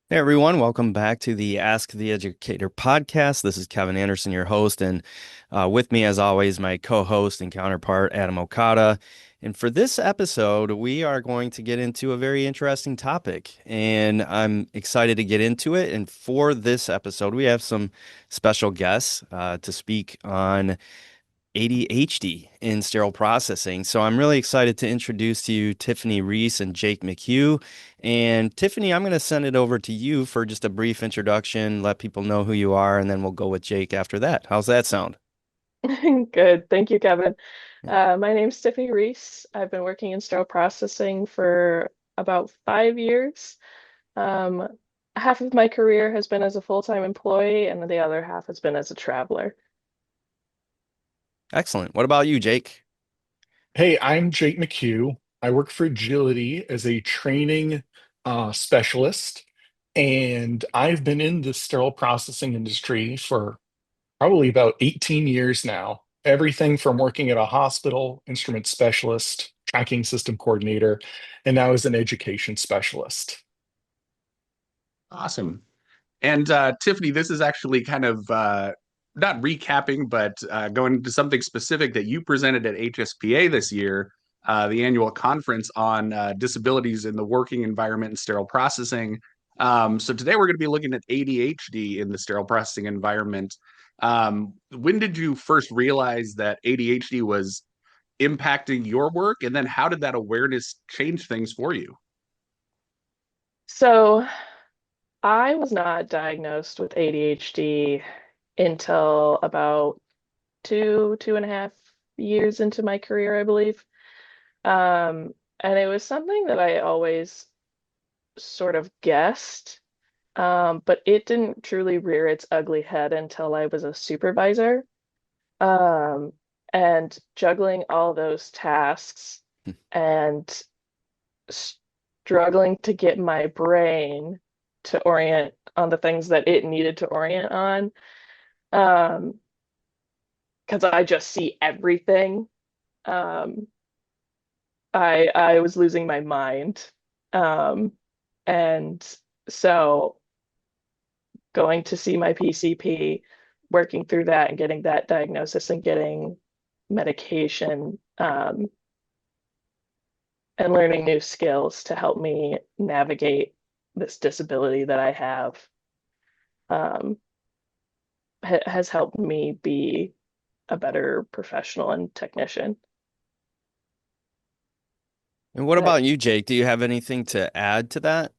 Hey everyone, welcome back to the Ask the Educator podcast. This is Kevin Anderson, your host, and with me, as always, my co-host and counterpart, Adam Okada. And for this episode, we are going to get into a very interesting topic, and I'm excited to get into it. And for this episode, we have some special guests to speak on ADHD in sterile processing. So I'm really excited to introduce to you Tiffany Reece and Jake McHugh. And Tiffany, I'm going to send it over to you for just a brief introduction, let people know who you are, and then we'll go with Jake after that. How's that sound? Good. Thank you, Kevin. My name's Tiffany Reece. I've been working in sterile processing for about 5 years. Um, Half of my career has been as a full-time employee, and the other half has been as a traveler. Excellent. What about you, Jake? Hey, I'm Jake McHugh. I work for Agility as a training specialist, and I've been in the sterile processing industry for probably about 18 years now. Everything from working at a hospital, instrument specialist, tracking system coordinator, and now as an education specialist. Awesome. And Tiffany, this is actually kind of not recapping, but going into something specific that you presented at HSPA this year, the annual conference on disabilities in the working environment and sterile processing. So today we're going to be looking at ADHD in the sterile processing environment. When did you first realize that ADHD was impacting your work? And then how did that awareness change things for you? So I was not diagnosed with ADHD until about 2.5 years into my career, I believe. And it was something that I always sort of guessed. But it didn't truly rear its ugly head until I was a supervisor. Um, and juggling all those tasks and struggling to get my brain to orient on the things that it needed to orient on. Um, because I just see everything. Um, I was losing my mind. Um, and so going to see my PCP, working through that and getting that diagnosis and getting medication, and learning new skills to help me navigate this disability that I have, um, has helped me be a better professional and technician. And what But about you, Jake? Do you have anything to add to that?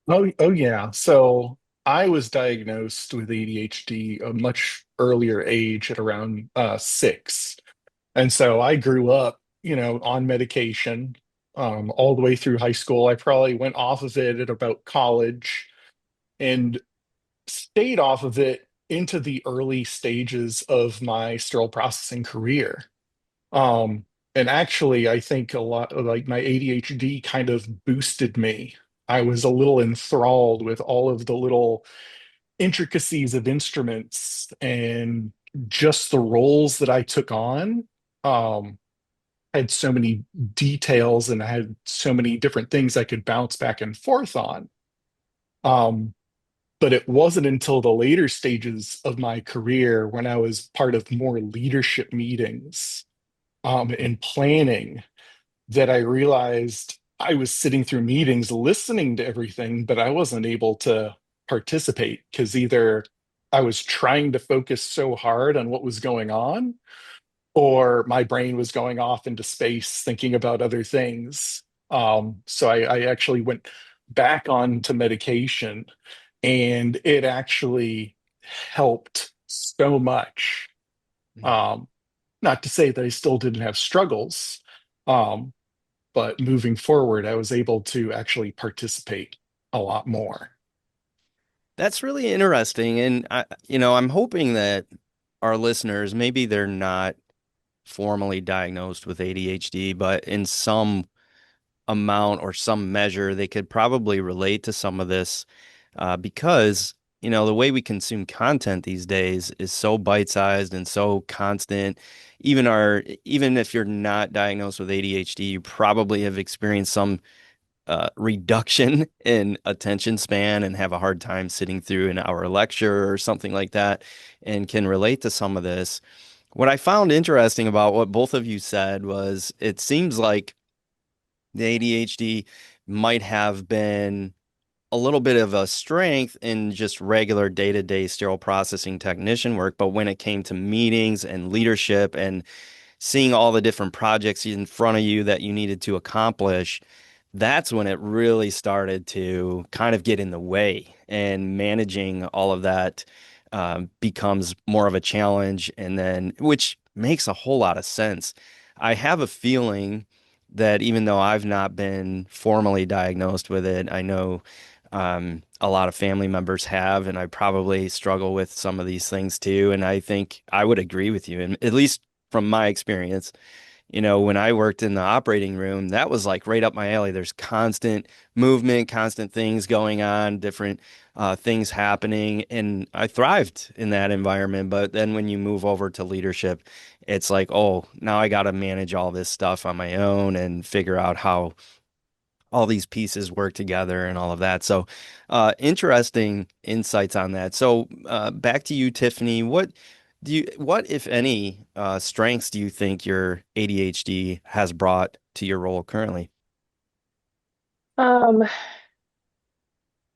Oh yeah. So I was diagnosed with ADHD a much earlier age at around 6. And so I grew up, on medication all the way through high school. I probably went off of it at about college and stayed off of it into the early stages of my sterile processing career. And actually, I think a lot of like my ADHD kind of boosted me. I was a little enthralled with all of the little intricacies of instruments and just the roles that I took on. Um, had so many details and I had so many different things I could bounce back and forth on. Um, but it wasn't until the later stages of my career when I was part of more leadership meetings and planning that I realized I was sitting through meetings listening to everything, but I wasn't able to participate because either I was trying to focus so hard on what was going on or my brain was going off into space thinking about other things. So I actually went back onto medication and it actually helped so much. Um, Not to say that I still didn't have struggles, um, but moving forward, I was able to actually participate a lot more. That's really interesting. And I'm hoping that our listeners, maybe they're not formally diagnosed with ADHD, but in some amount or some measure, they could probably relate to some of this because, the way we consume content these days is so bite-sized and so constant. Even if you're not diagnosed with ADHD, you probably have experienced some reduction in attention span and have a hard time sitting through an hour lecture or something like that and can relate to some of this. What I found interesting about what both of you said was it seems like the ADHD might have been a little bit of a strength in just regular day-to-day sterile processing technician work, but when it came to meetings and leadership and seeing all the different projects in front of you that you needed to accomplish, that's when it really started to kind of get in the way, and managing all of that becomes more of a challenge, and then which makes a whole lot of sense. I have a feeling that even though I've not been formally diagnosed with it, I know a lot of family members have, and I probably struggle with some of these things too. And I think I would agree with you, and at least from my experience, when I worked in the operating room, that was like right up my alley. There's constant movement, constant things going on, different things happening, and I thrived in that environment. But then when you move over to leadership, it's like, oh, now I got to manage all this stuff on my own and figure out how all these pieces work together and all of that. So, interesting insights on that. So, back to you, Tiffany. What, if any, strengths do you think your ADHD has brought to your role currently? Um,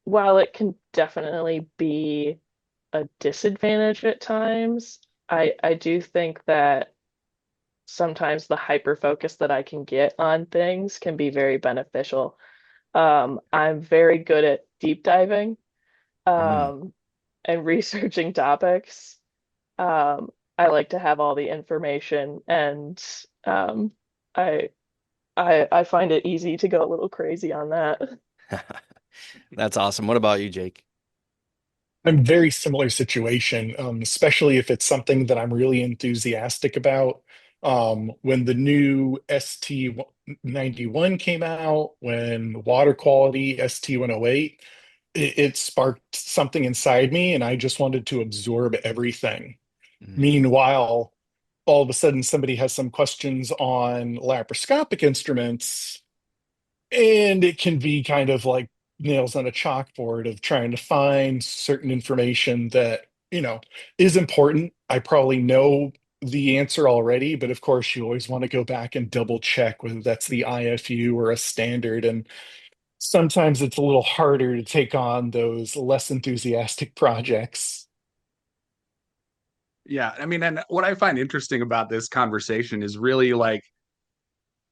while it can definitely be a disadvantage at times, I do think that sometimes the hyper focus that I can get on things can be very beneficial. I'm very good at deep diving, Mm. um, and researching topics. I like to have all the information, and um, I I find it easy to go a little crazy on that. That's awesome. What about you, Jake? I'm very similar situation, especially if it's something that I'm really enthusiastic about. When the new ST91 came out, when water quality ST108, it sparked something inside me, and I just wanted to absorb everything. Mm. Meanwhile, all of a sudden, somebody has some questions on laparoscopic instruments, and it can be kind of like nails on a chalkboard of trying to find certain information that, is important. I probably know the answer already, but of course, you always want to go back and double check whether that's the IFU or a standard. And sometimes it's a little harder to take on those less enthusiastic projects. Yeah, I mean, and what I find interesting about this conversation is really like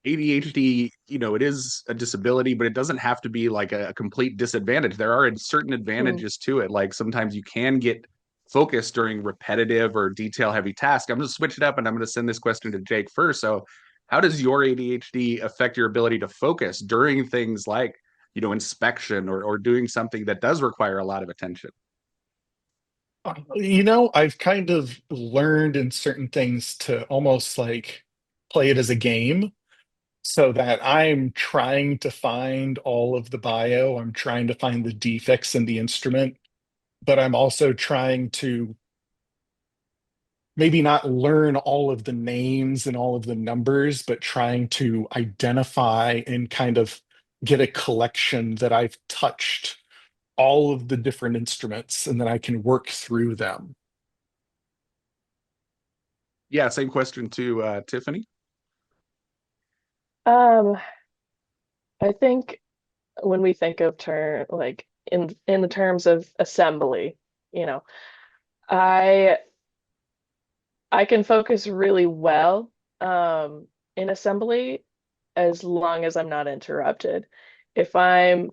ADHD, it is a disability, but it doesn't have to be like a complete disadvantage. There are certain Mm. advantages to it. Like sometimes you can get focused during repetitive or detail heavy tasks. I'm going to switch it up and I'm going to send this question to Jake first. So, how does your ADHD affect your ability to focus during things like, inspection or doing something that does require a lot of attention? I've kind of learned in certain things to almost like play it as a game, so that I'm trying to find all of the bio, I'm trying to find the defects in the instrument, but I'm also trying to maybe not learn all of the names and all of the numbers, but trying to identify and kind of get a collection that I've touched all of the different instruments and then I can work through them. Yeah, same question to Tiffany. Um, I think when we think of term like in the terms of assembly, you know, I I can focus really well in assembly as long as I'm not interrupted. If I'm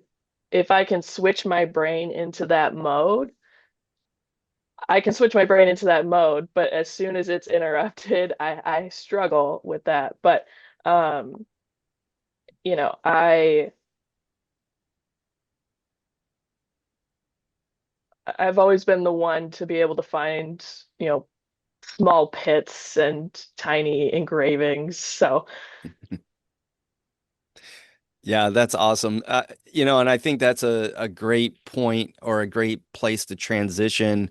if I can switch my brain into that mode, I can switch my brain into that mode, but as soon as it's interrupted, I struggle with that. But um, you know, I've always been the one to be able to find, you know, small pits and tiny engravings. So, Yeah, that's awesome. And I think that's a great point or a great place to transition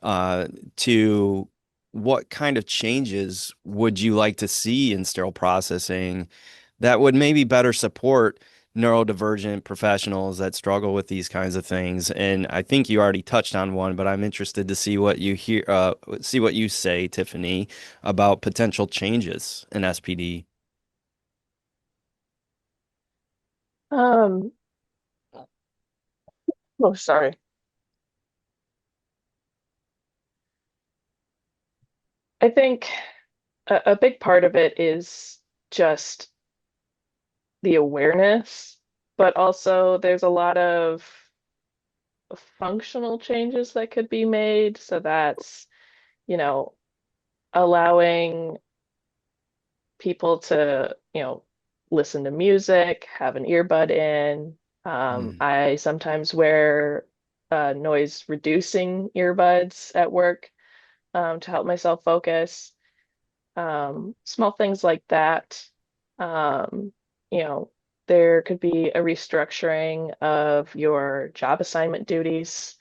uh, to what kind of changes would you like to see in sterile processing that would maybe better support neurodivergent professionals that struggle with these kinds of things. And I think you already touched on one, but I'm interested to see what you hear, see what you say, Tiffany, about potential changes in SPD. Um, oh, sorry. I think a big part of it is just the awareness, but also there's a lot of functional changes that could be made. So that's, you know, allowing people to, listen to music, have an earbud in. Mm, I sometimes wear noise reducing earbuds at work to help myself focus. Small things like that. Um, you know, there could be a restructuring of your job assignment duties.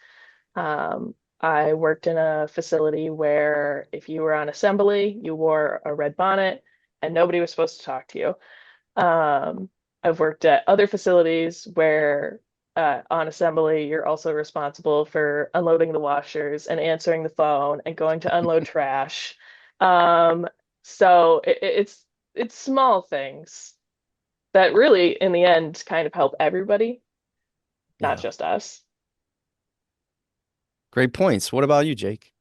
I worked in a facility where if you were on assembly, you wore a red bonnet and nobody was supposed to talk to you. Um, I've worked at other facilities where on assembly, you're also responsible for unloading the washers and answering the phone and going to unload trash. Um, so it's small things that really, in the end, kind of help everybody, not yeah. just us. Great points. What about you, Jake?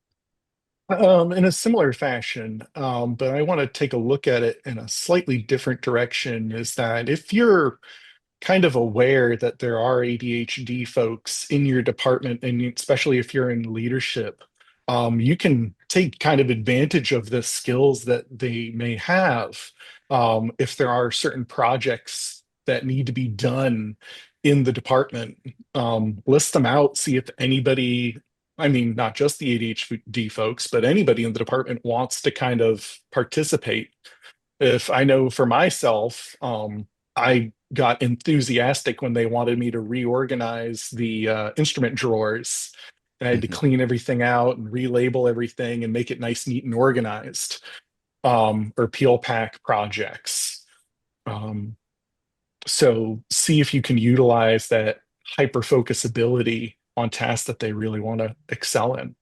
In a similar fashion, but I want to take a look at it in a slightly different direction, is that if you're kind of aware that there are ADHD folks in your department, and especially if you're in leadership, you can take kind of advantage of the skills that they may have. If there are certain projects that need to be done in the department, list them out, see if anybody, I mean, not just the ADHD folks, but anybody in the department wants to kind of participate. If I know for myself, I got enthusiastic when they wanted me to reorganize the instrument drawers. And I had to Mhm. clean everything out and relabel everything and make it nice, neat, and organized. Or peel pack projects. Um, so see if you can utilize that hyper focus ability on tasks that they really want to excel in.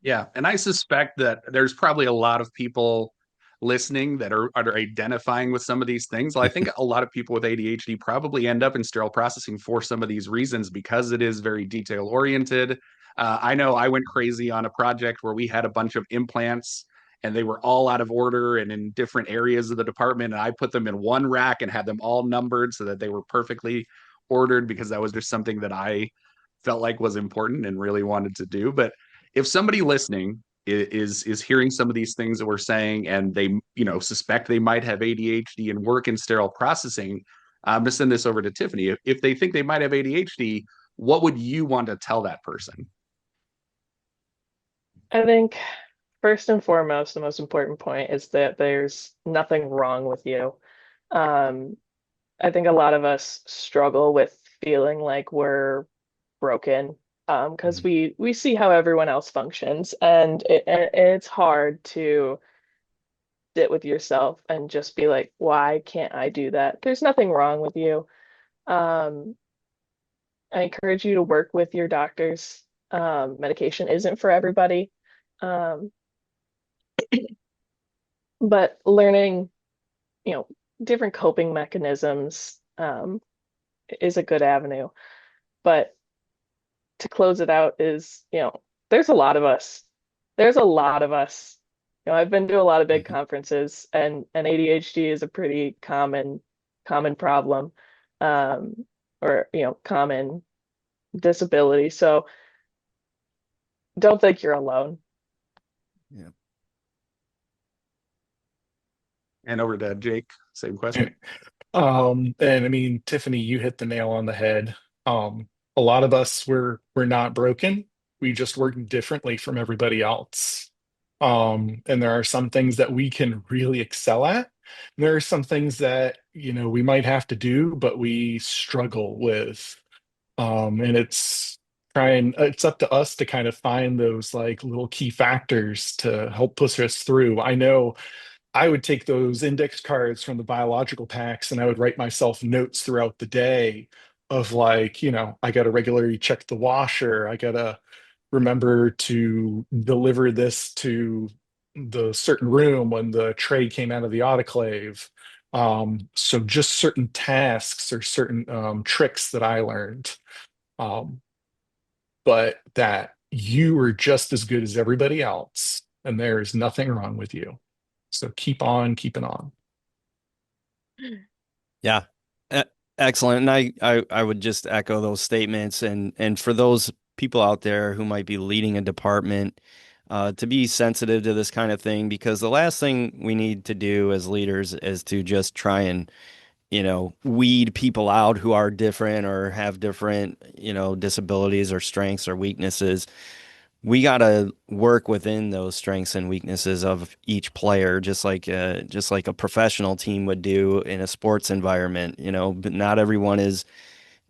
Yeah, and I suspect that there's probably a lot of people listening that are identifying with some of these things. Well, I think a lot of people with ADHD probably end up in sterile processing for some of these reasons because it is very detail oriented. I know I went crazy on a project where we had a bunch of implants and they were all out of order and in different areas of the department. And I put them in one rack and had them all numbered so that they were perfectly ordered because that was just something that I felt like was important and really wanted to do. But if somebody listening is hearing some of these things that we're saying and they suspect they might have ADHD and work in sterile processing, I'm going to send this over to Tiffany. If they think they might have ADHD, what would you want to tell that person? I think first and foremost, the most important point is that there's nothing wrong with you. Um, I think a lot of us struggle with feeling like we're broken because Mhm. we see how everyone else functions, and it's hard to sit with yourself and just be like, why can't I do that? There's nothing wrong with you. Um, I encourage you to work with your doctors. Medication isn't for everybody. Um, but learning, you know, different coping mechanisms is a good avenue. But to close it out is, there's a lot of us. There's a lot of us. I've been to a lot of big Mhm. conferences, and ADHD is a pretty common problem, or common disability. So don't think you're alone. Yeah. And over to Jake, same question. And I mean, Tiffany, you hit the nail on the head. A lot of us we're not broken. We just work differently from everybody else. And there are some things that we can really excel at. And there are some things that, we might have to do, but we struggle with. And it's up to us to kind of find those like little key factors to help push us through. I know I would take those index cards from the biological packs and I would write myself notes throughout the day of like, I got to regularly check the washer. I got to remember to deliver this to the certain room when the tray came out of the autoclave. So just certain tasks or certain tricks that I learned, um, but that you are just as good as everybody else, and there is nothing wrong with you. So keep on keeping on. Yeah. E- Excellent. And I would just echo those statements and for those people out there who might be leading a department, to be sensitive to this kind of thing, because the last thing we need to do as leaders is to just try and, weed people out who are different or have different, disabilities or strengths or weaknesses. We got to work within those strengths and weaknesses of each player, just like a professional team would do in a sports environment. But not everyone is,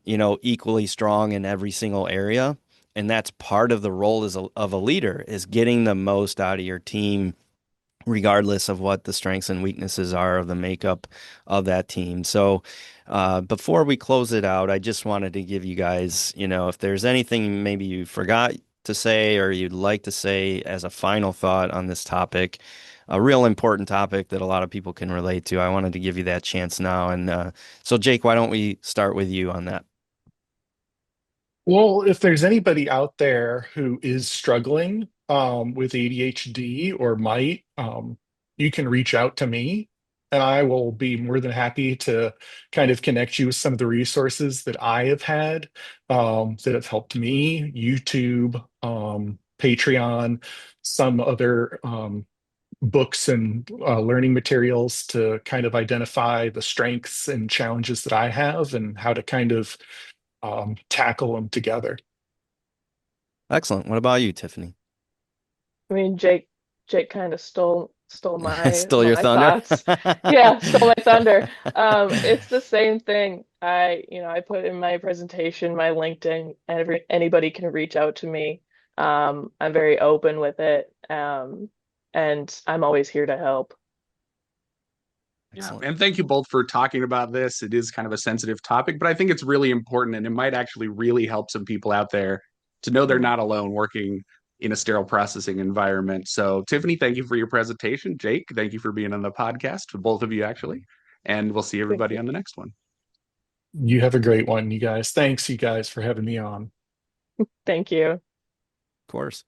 equally strong in every single area, and that's part of the role of a leader, is getting the most out of your team regardless of what the strengths and weaknesses are of the makeup of that team. So, before we close it out, I just wanted to give you guys, if there's anything maybe you forgot to say or you'd like to say as a final thought on this topic, a real important topic that a lot of people can relate to. I wanted to give you that chance now. And so, Jake, why don't we start with you on that? Well, if there's anybody out there who is struggling with ADHD or might, you can reach out to me and I will be more than happy to kind of connect you with some of the resources that I have had that have helped me, YouTube, Patreon, some other books and learning materials to kind of identify the strengths and challenges that I have and how to kind of tackle them together. Excellent. What about you, Tiffany? I mean, Jake kind of stole my Still your my thunder? thoughts. Yeah, stole my thunder. It's the same thing. I put in my presentation, my LinkedIn, anybody can reach out to me. I'm very open with it. And I'm always here to help. Yeah, Excellent. and thank you both for talking about this. It is kind of a sensitive topic, but I think it's really important and it might actually really help some people out there to know they're Mm, not alone working in a sterile processing environment. So, Tiffany, thank you for your presentation. Jake, thank you for being on the podcast, for both of you actually. And we'll see thank everybody you. on the next one. You have a great one, you guys. Thanks, you guys, for having me on. Thank you. Of course.